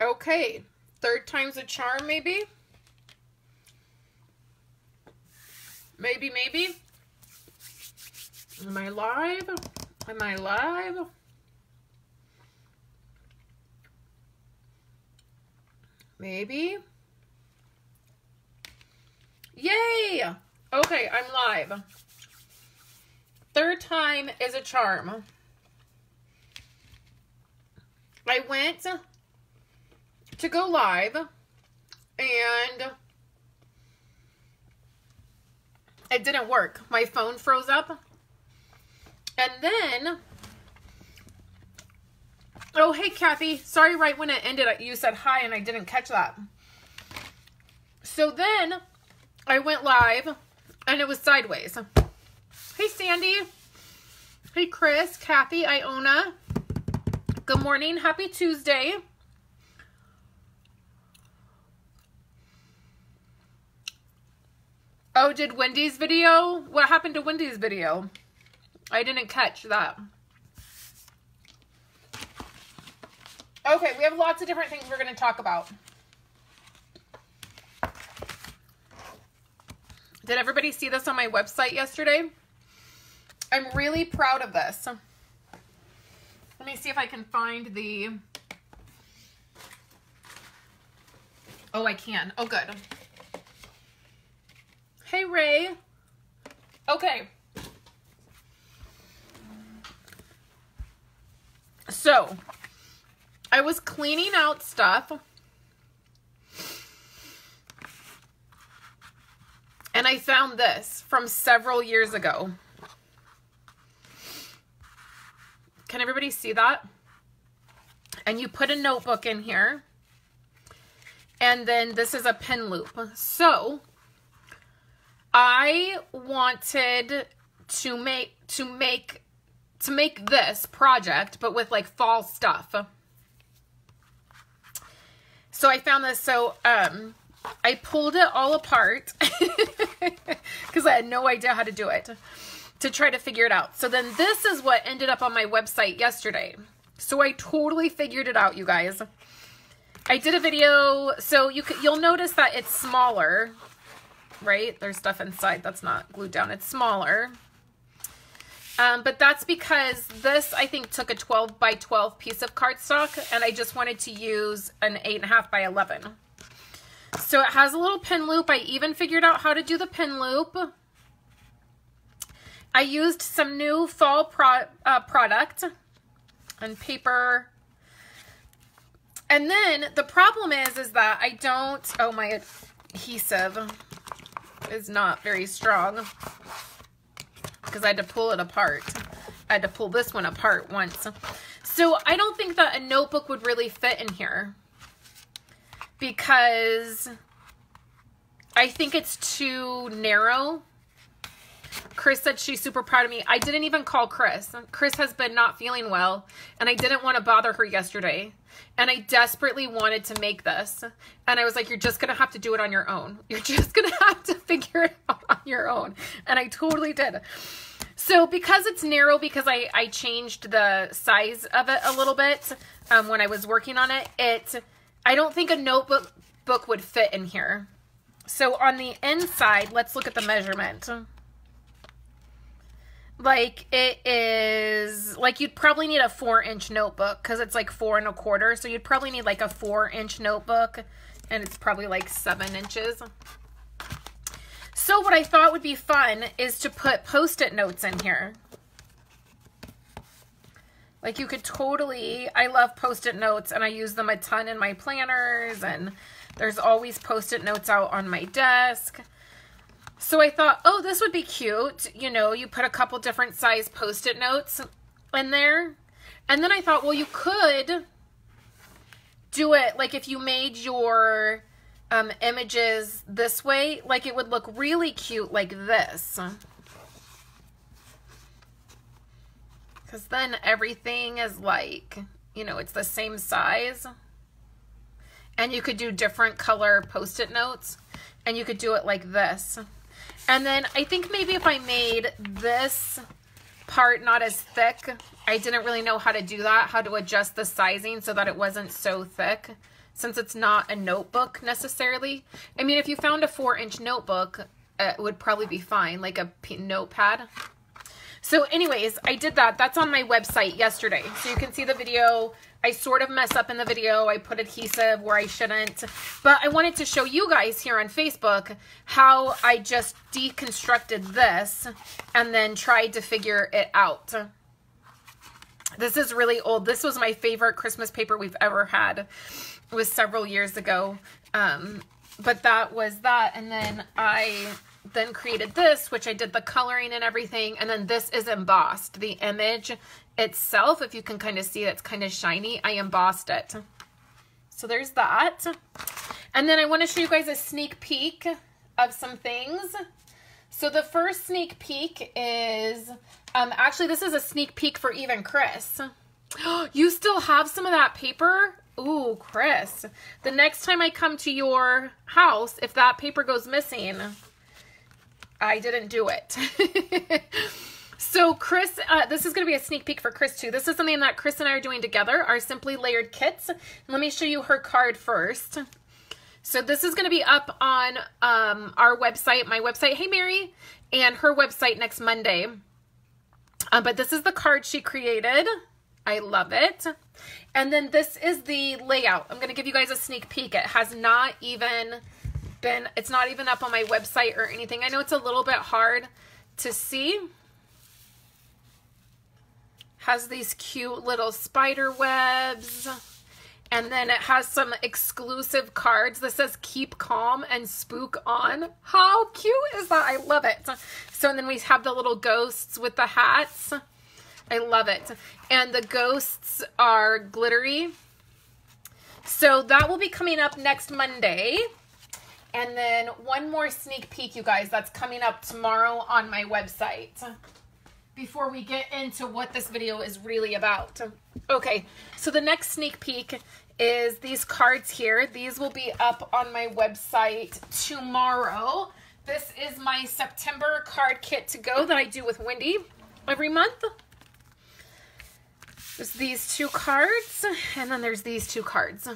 Okay, third time's a charm, maybe? Maybe? Am I live? Am I live? Maybe? Yay! Okay, I'm live. Third time is a charm. I went to go live and it didn't work. My phone froze up. And then, oh, hey, Kathy. Sorry, right when it ended, you said hi and I didn't catch that. So then I went live and it was sideways. Hey, Sandy. Hey, Chris, Kathy, Iona. Good morning. Happy Tuesday. Oh, did Wendy's video? What happened to Wendy's video? I didn't catch that. Okay, we have lots of different things we're going to talk about. Did everybody see this on my website yesterday? I'm really proud of this. Let me see if I can find the... Oh, I can. Oh, good. Hey, Ray. Okay. So, I was cleaning out stuff. And I found this from several years ago. Can everybody see that? And you put a notebook in here. And then this is a pin loop. So, I wanted to make this project, but with like fall stuff. So I found this. So I pulled it all apart because I had no idea how to do it, to try to figure it out. So then this is what ended up on my website yesterday. So I totally figured it out, you guys. I did a video, so you'll notice that it's smaller. Right? There's stuff inside that's not glued down. It's smaller. But that's because this, I think, took a 12 by 12 piece of cardstock, and I just wanted to use an 8.5 by 11. So it has a little pin loop. I even figured out how to do the pin loop. I used some new fall product and paper. And then the problem is that I don't, oh, my adhesive is not very strong because I had to pull it apart. I had to pull this one apart once. So I don't think that a notebook would really fit in here because I think it's too narrow. Chris said she's super proud of me. I didn't even call Chris. Chris has been not feeling well and I didn't want to bother her yesterday. And I desperately wanted to make this. And I was like, you're just going to have to do it on your own. You're just going to have to figure it out on your own. And I totally did. So because it's narrow, because I changed the size of it a little bit when I was working on it, I don't think a notebook would fit in here. So on the inside, let's look at the measurement. Like it is, like you'd probably need a 4-inch notebook because it's like 4 1/4. So you'd probably need like a 4-inch notebook and it's probably like 7 inches. So what I thought would be fun is to put Post-it notes in here. Like you could totally, I love Post-it notes and I use them a ton in my planners and there's always Post-it notes out on my desk. So I thought, oh, this would be cute. You know, you put a couple different size Post-it notes in there. And then I thought, well, you could do it like if you made your images this way, like it would look really cute like this. Because then everything is like, you know, it's the same size. And you could do different color Post-it notes. And you could do it like this. And then I think maybe if I made this part not as thick. I didn't really know how to do that, how to adjust the sizing so that it wasn't so thick, since it's not a notebook necessarily. I mean, if you found a 4-inch notebook, it would probably be fine, like a notepad. So anyways, I did that. That's on my website yesterday. So you can see the video. I sort of mess up in the video. I put adhesive where I shouldn't. But I wanted to show you guys here on Facebook how I just deconstructed this and then tried to figure it out. This is really old. This was my favorite Christmas paper we've ever had. It was several years ago. But that was that. And then I then created this, which I did the coloring and everything. And then this is embossed. The image itself, if you can kind of see, it's kind of shiny. I embossed it. So there's that. And then I want to show you guys a sneak peek of some things. So the first sneak peek is, actually this is a sneak peek for even Chris. You still have some of that paper? Ooh, Chris. The next time I come to your house, if that paper goes missing, I didn't do it. So Chris, this is going to be a sneak peek for Chris too. This is something that Chris and I are doing together, our Simply Layered kits. Let me show you her card first. So this is going to be up on our website, my website, Hey Mary, and her website next Monday. But this is the card she created. I love it. And then this is the layout. I'm going to give you guys a sneak peek. It has not even been, it's not even up on my website or anything. I know it's a little bit hard to see. Has these cute little spider webs. And then it has some exclusive cards that says keep calm and spook on. How cute is that? I love it. So and then we have the little ghosts with the hats. I love it. And the ghosts are glittery. So that will be coming up next Monday. And then one more sneak peek, you guys, that's coming up tomorrow on my website, before we get into what this video is really about. Okay, so the next sneak peek is these cards here. These will be up on my website tomorrow. This is my September card kit to go that I do with Wendy every month. There's these two cards, and then there's these two cards.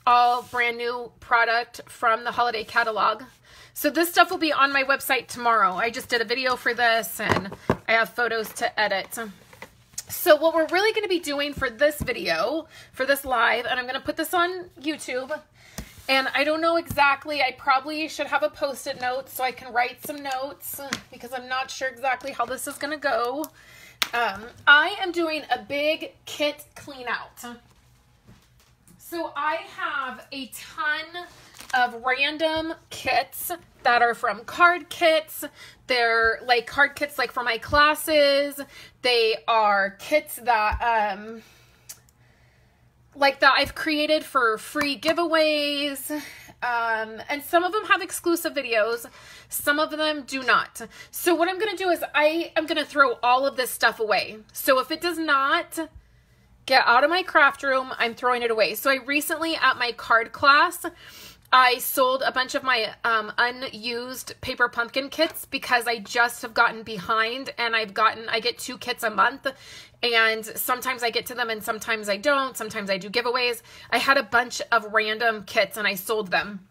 All brand new product from the holiday catalog. So this stuff will be on my website tomorrow. I just did a video for this and I have photos to edit. So what we're really going to be doing for this video, for this live, and I'm going to put this on YouTube, and I don't know exactly, I probably should have a post-it note so I can write some notes because I'm not sure exactly how this is going to go. I am doing a big kit clean out. So I have a ton of random kits that are from card kits. They're like card kits like for my classes. They are kits that like that I've created for free giveaways. And some of them have exclusive videos. Some of them do not. So what I'm going to do is I am going to throw all of this stuff away. So if it does not get out of my craft room, I'm throwing it away. So I recently at my card class, I sold a bunch of my unused paper pumpkin kits because I just have gotten behind, and I get 2 kits a month, and sometimes I get to them and sometimes I don't. Sometimes I do giveaways. I had a bunch of random kits and I sold them.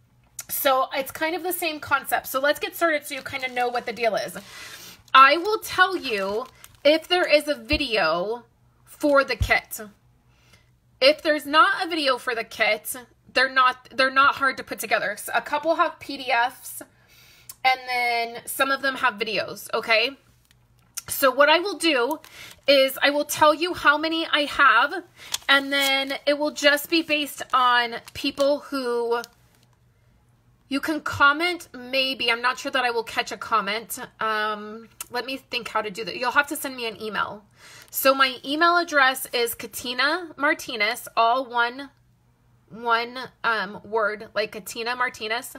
So it's kind of the same concept. So let's get started so you kind of know what the deal is. I will tell you if there is a video for the kit. If there's not a video for the kit, they're not hard to put together. So a couple have PDFs, and then some of them have videos, okay? So what I will do is I will tell you how many I have, and then it will just be based on people who you can comment, maybe. I'm not sure that I will catch a comment. Let me think how to do that. You'll have to send me an email. So my email address is Katina Martinez, all one word, like Katina Martinez,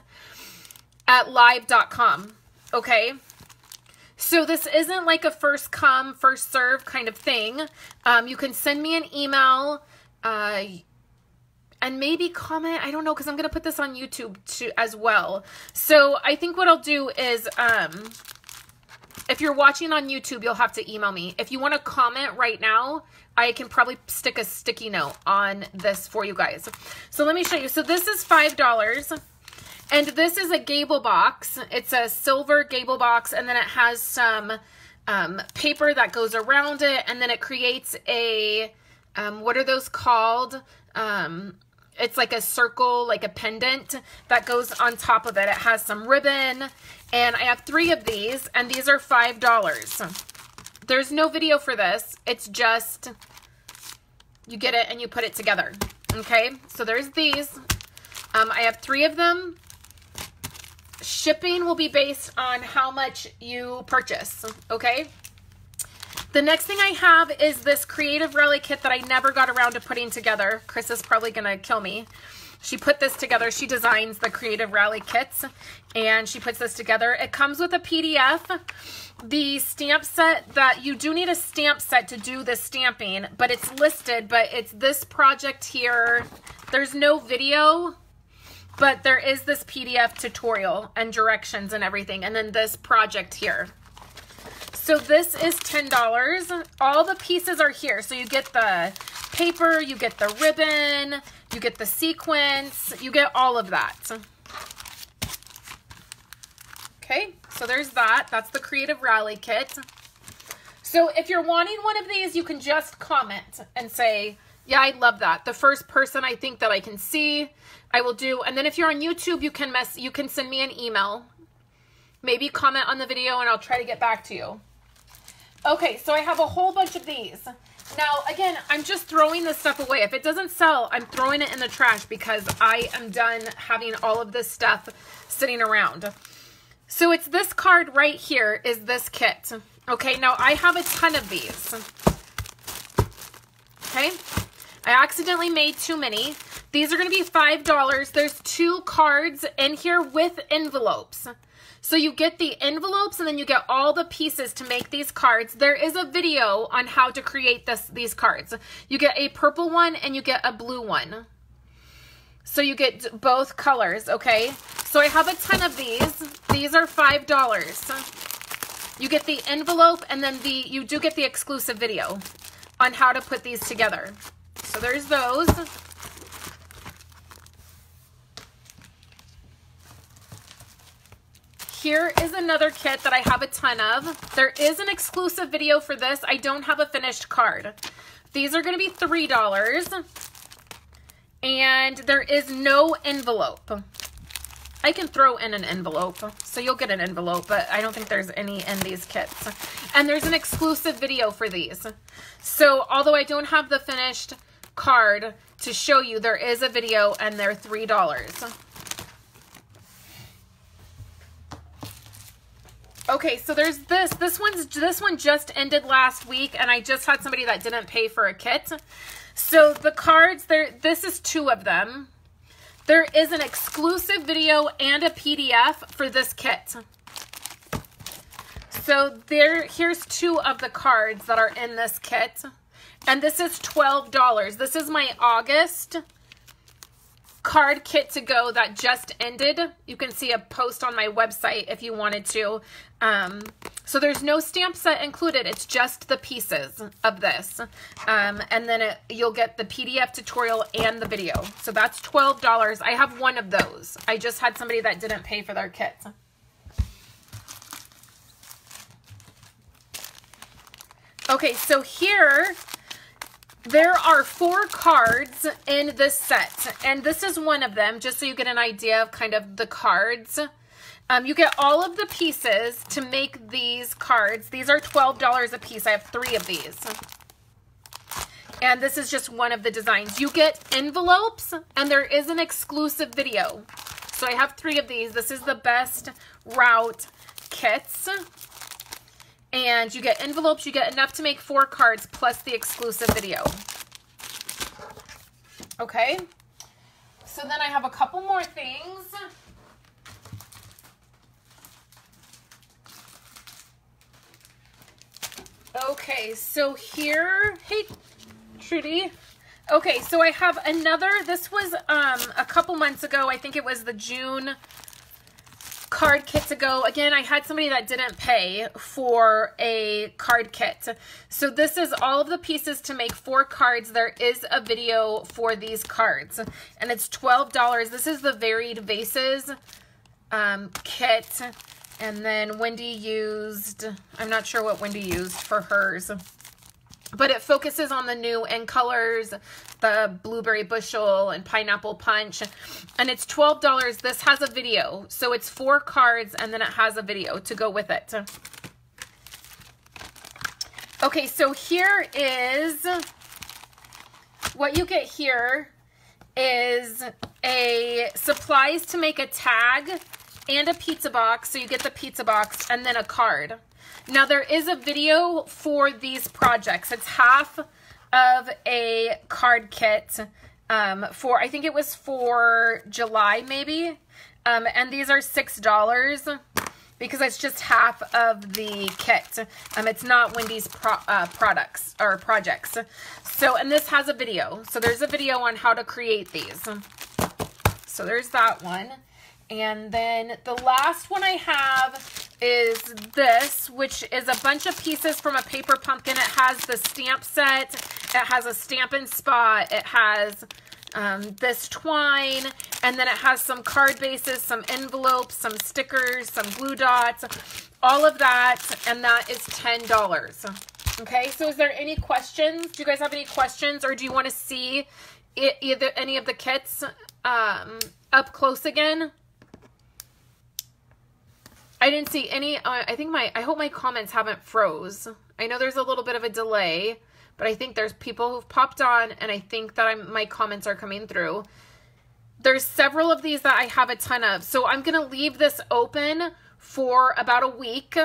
at live.com. Okay. So this isn't like a first come, first serve kind of thing. You can send me an email, and maybe comment. I don't know, because I'm going to put this on YouTube too, as well. So I think what I'll do is, If you're watching on YouTube, you'll have to email me. If you want to comment right now, I can probably stick a sticky note on this for you guys. So let me show you. So this is $5. And this is a gable box. It's a silver gable box, and then it has some paper that goes around it, and then it creates a, what are those called? It's like a circle, like a pendant that goes on top of it. It has some ribbon, and I have 3 of these, and these are $5. There's no video for this. It's just, you get it and you put it together. Okay, so there's these. I have 3 of them. Shipping will be based on how much you purchase, okay? The next thing I have is this Creative Rally kit that I never got around to putting together. Chris is probably going to kill me. She put this together. She designs the Creative Rally kits, and she puts this together. It comes with a PDF. The stamp set, that you do need a stamp set to do the stamping, but it's listed, but it's this project here. There's no video, but there is this PDF tutorial and directions and everything, and then this project here. So this is $10. All the pieces are here. So you get the paper, you get the ribbon, you get the sequins, you get all of that. Okay, so there's that. That's the Creative Rally kit. So if you're wanting one of these, you can just comment and say, yeah, I love that. The first person I think that I can see, I will do. And then if you're on YouTube, you can send me an email. Maybe comment on the video and I'll try to get back to you. Okay, so I have a whole bunch of these. Now, again, I'm just throwing this stuff away. If it doesn't sell, I'm throwing it in the trash because I am done having all of this stuff sitting around. So it's this card right here is this kit. Okay, now I have a ton of these. Okay, I accidentally made too many. These are going to be $5. There's 2 cards in here with envelopes. So you get the envelopes and then you get all the pieces to make these cards. There is a video on how to create these cards. You get a purple one and you get a blue one. So you get both colors, okay? So I have a ton of these. These are $5. You get the envelope and then you do get the exclusive video on how to put these together. So there's those. Here is another kit that I have a ton of. There is an exclusive video for this. I don't have a finished card. These are going to be $3. And there is no envelope. I can throw in an envelope. So you'll get an envelope, but I don't think there's any in these kits. And there's an exclusive video for these. So although I don't have the finished card to show you, there is a video and they're $3. Okay, so there's this. This one just ended last week, and I just had somebody that didn't pay for a kit. So the cards, this is 2 of them. There is an exclusive video and a PDF for this kit. So here's 2 of the cards that are in this kit. And this is $12. This is my August card kit to go that just ended. You can see a post on my website if you wanted to. So there's no stamp set included. It's just the pieces of this. And then you'll get the PDF tutorial and the video. So that's $12. I have one of those. I just had somebody that didn't pay for their kit. Okay, so here there are 4 cards in this set, and this is one of them, just so you get an idea of kind of the cards. You get all of the pieces to make these cards. These are $12 a piece. I have 3 of these. And this is just one of the designs. You get envelopes, and there is an exclusive video. So I have 3 of these. This is the Best Route kits. And you get envelopes. You get enough to make 4 cards plus the exclusive video. Okay. So then I have a couple more things. Okay, so here, hey, Trudy. Okay, so I have another, this was a couple months ago. I think it was the June card kit to go. Again, I had somebody that didn't pay for a card kit. So this is all of the pieces to make 4 cards. There is a video for these cards, and it's $12. This is the Varied Vases kit. And then Wendy used, I'm not sure what Wendy used for hers, but it focuses on the new end colors, the blueberry bushel and pineapple punch, and it's $12. This has a video, so it's 4 cards and then it has a video to go with it. Okay, so here is what you get. Here is a supplies to make a tag and a pizza box. So you get the pizza box and then a card. Now there is a video for these projects. It's half of a card kit for, I think it was for July maybe. And these are $6 because it's just half of the kit. It's not Wendy's products or projects. So, and this has a video. So there's a video on how to create these. So there's that one. And then the last one I have is this, which is a bunch of pieces from a paper pumpkin. It has the stamp set. It has a Stampin' Spot. It has this twine. And then it has some card bases, some envelopes, some stickers, some glue dots, all of that. And that is $10. Okay, so is there any questions? Do you guys have any questions, or do you want to see either any of the kits up close again? I didn't see any. I hope my comments haven't froze. I know there's a little bit of a delay, but I think there's people who've popped on, and I think that my comments are coming through. There's several of these that I have a ton of. So I'm going to leave this open for about a week,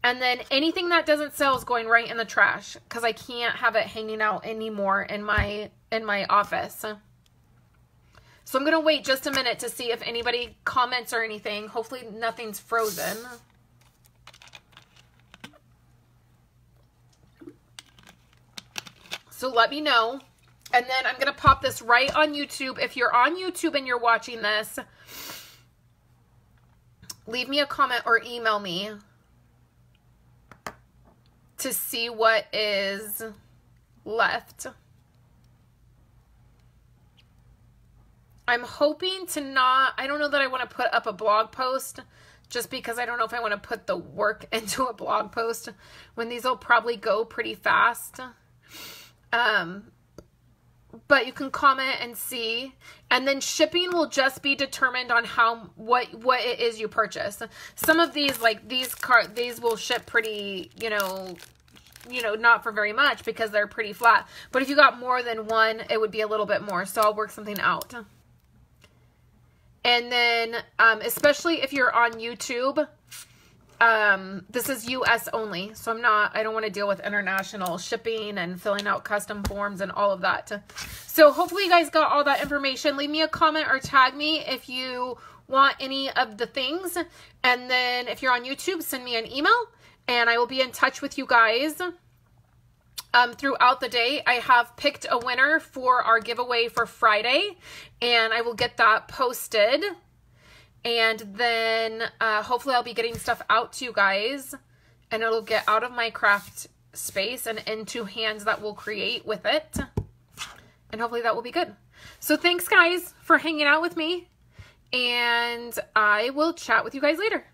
and then anything that doesn't sell is going right in the trash because I can't have it hanging out anymore in my office. So I'm going to wait just a minute to see if anybody comments or anything. Hopefully nothing's frozen. So let me know. And then I'm going to pop this right on YouTube. If you're on YouTube and you're watching this, leave me a comment or email me to see what is left. I'm hoping to not, I don't know that I want to put up a blog post just because I don't know if I want to put the work into a blog post when these will probably go pretty fast. But you can comment and see, and then shipping will just be determined on what it is you purchase. Some of these, like these will ship pretty, you know, not for very much because they're pretty flat. But if you got more than one, it would be a little bit more. So I'll work something out. And then, especially if you're on YouTube, this is US only. So I don't want to deal with international shipping and filling out custom forms and all of that. So hopefully you guys got all that information. Leave me a comment or tag me if you want any of the things. And then if you're on YouTube, send me an email and I will be in touch with you guys. Throughout the day. I have picked a winner for our giveaway for Friday, and I will get that posted. And then hopefully I'll be getting stuff out to you guys, and it'll get out of my craft space and into hands that will create with it. And hopefully that will be good. So thanks guys for hanging out with me, and I will chat with you guys later.